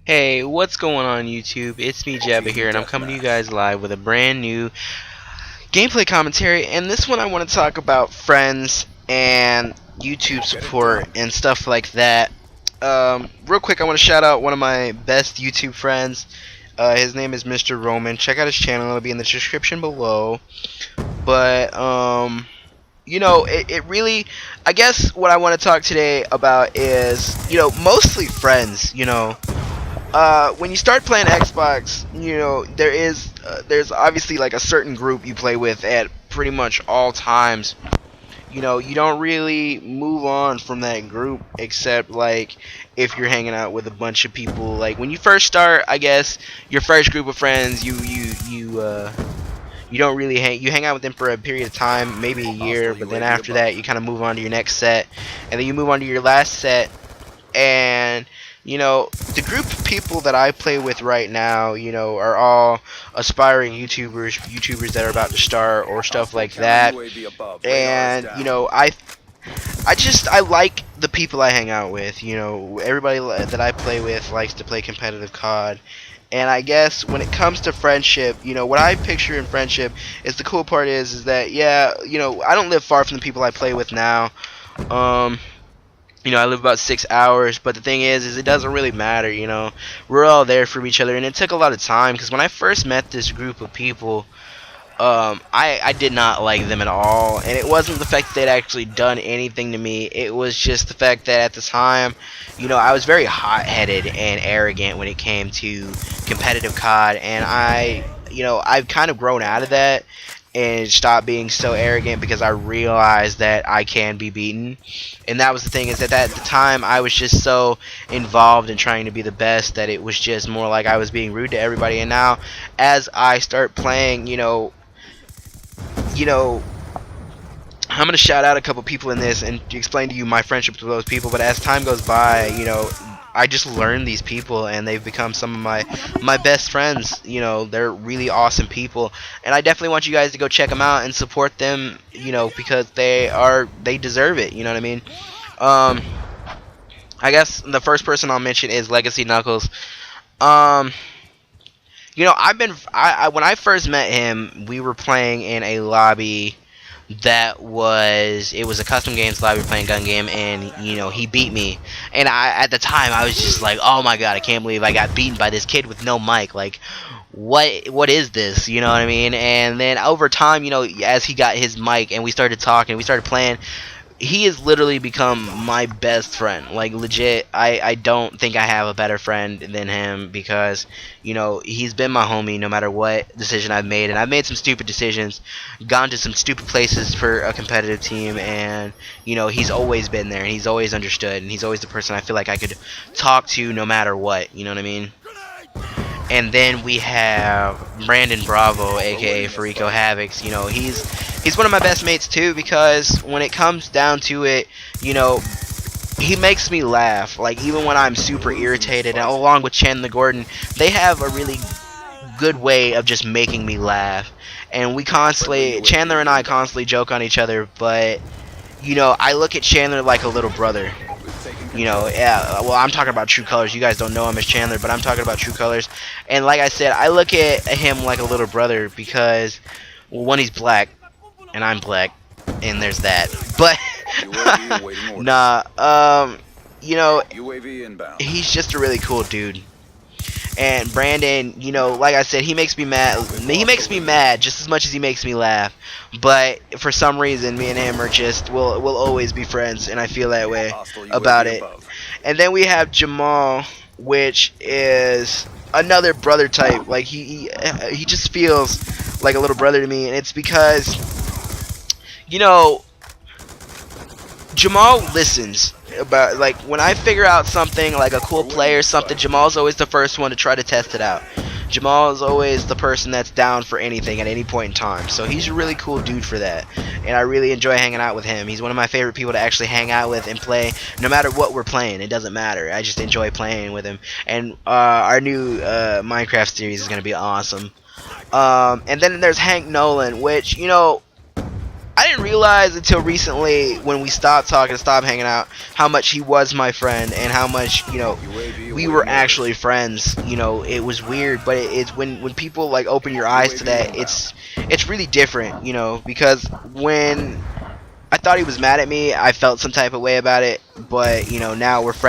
Hey, what's going on YouTube? It's me Jabba here and I'm coming to you guys live with a brand new gameplay commentary, and this one I want to talk about friends and YouTube support and stuff like that. Real quick, I want to shout out one of my best YouTube friends. His name is Mr. Roman. Check out his channel, it'll be in the description below. But it really, I guess what I want to talk today about is, mostly friends. When you start playing Xbox, there's obviously like a certain group you play with at pretty much all times. You don't really move on from that group except like if you're hanging out with a bunch of people. Like when you first start, I guess your first group of friends, you don't really hang out with them for a period of time, maybe a year, but then after that you kind of move on to your next set, and then you move on to your last set. And the group of people that I play with right now, are all aspiring YouTubers that are about to start or stuff like that. And I like the people I hang out with. Everybody that I play with likes to play competitive COD. And I guess when it comes to friendship, what I picture in friendship is the cool part is that, yeah, I don't live far from the people I play with now. I live about 6 hours, but the thing is it doesn't really matter. We're all there for each other, and it took a lot of time, because when I first met this group of people, I did not like them at all, and it wasn't the fact that they'd actually done anything to me. It was just the fact that at the time, I was very hot-headed and arrogant when it came to competitive COD, and I've kind of grown out of that and stopped being so arrogant, because I realized that I can be beaten. And that was the thing, is that at the time I was just so involved in trying to be the best that it was just more like I was being rude to everybody. And now as I start playing, I'm going to shout out a couple people in this and explain to you my friendship with those people. But as time goes by, I just learned these people, and they've become some of my best friends. They're really awesome people, and I definitely want you guys to go check them out and support them, because they deserve it. You know what I mean? I guess the first person I'll mention is Legacy Knuckles. When I first met him, we were playing in a lobby it was a custom games lobby, playing gun game, and he beat me. And at the time I was just like, oh my god, I can't believe I got beaten by this kid with no mic. Like, what is this? You know what I mean? And then over time, as he got his mic and we started talking, we started playing, he has literally become my best friend. Like, legit, I don't think I have a better friend than him, because he's been my homie no matter what decision I've made. And I've made some stupid decisions, gone to some stupid places for a competitive team, and he's always been there, and he's always understood, and he's always the person I feel like I could talk to no matter what. You know what I mean? And then we have Brandon Bravo, aka Farico Havocs. He's one of my best mates too, because when it comes down to it, he makes me laugh. Like, even when I'm super irritated, and along with Chandler Gordon, they have a really good way of just making me laugh. And Chandler and I constantly joke on each other, but I look at Chandler like a little brother. Yeah, well, I'm talking about True Colors. You guys don't know him as Chandler, but I'm talking about True Colors. And like I said, I look at him like a little brother, because, well, one, he's black, and I'm black, and there's that. But nah, he's just a really cool dude. And Brandon, like I said, he makes me mad. He makes me mad just as much as he makes me laugh. But for some reason, me and him are just we'll always be friends, and I feel that way about it. And then we have Jamal, which is another brother type. Like, he just feels like a little brother to me, and it's because Jamal listens. About, like, when I figure out something like a cool play or something, Jamal's always the first one to try to test it out. Jamal is always the person that's down for anything at any point in time. So he's a really cool dude for that, and I really enjoy hanging out with him. He's one of my favorite people to actually hang out with and play, no matter what we're playing. It doesn't matter. I just enjoy playing with him. And our new Minecraft series is going to be awesome. And then there's Hank Nolan, which, I didn't realize until recently, when we stopped talking, stopped hanging out, how much he was my friend, and how much, we we were actually friends. You know, it was weird, but it's when people like open your eyes to that, it's really different. You know, because when I thought he was mad at me, I felt some type of way about it, but you know, now we're friends.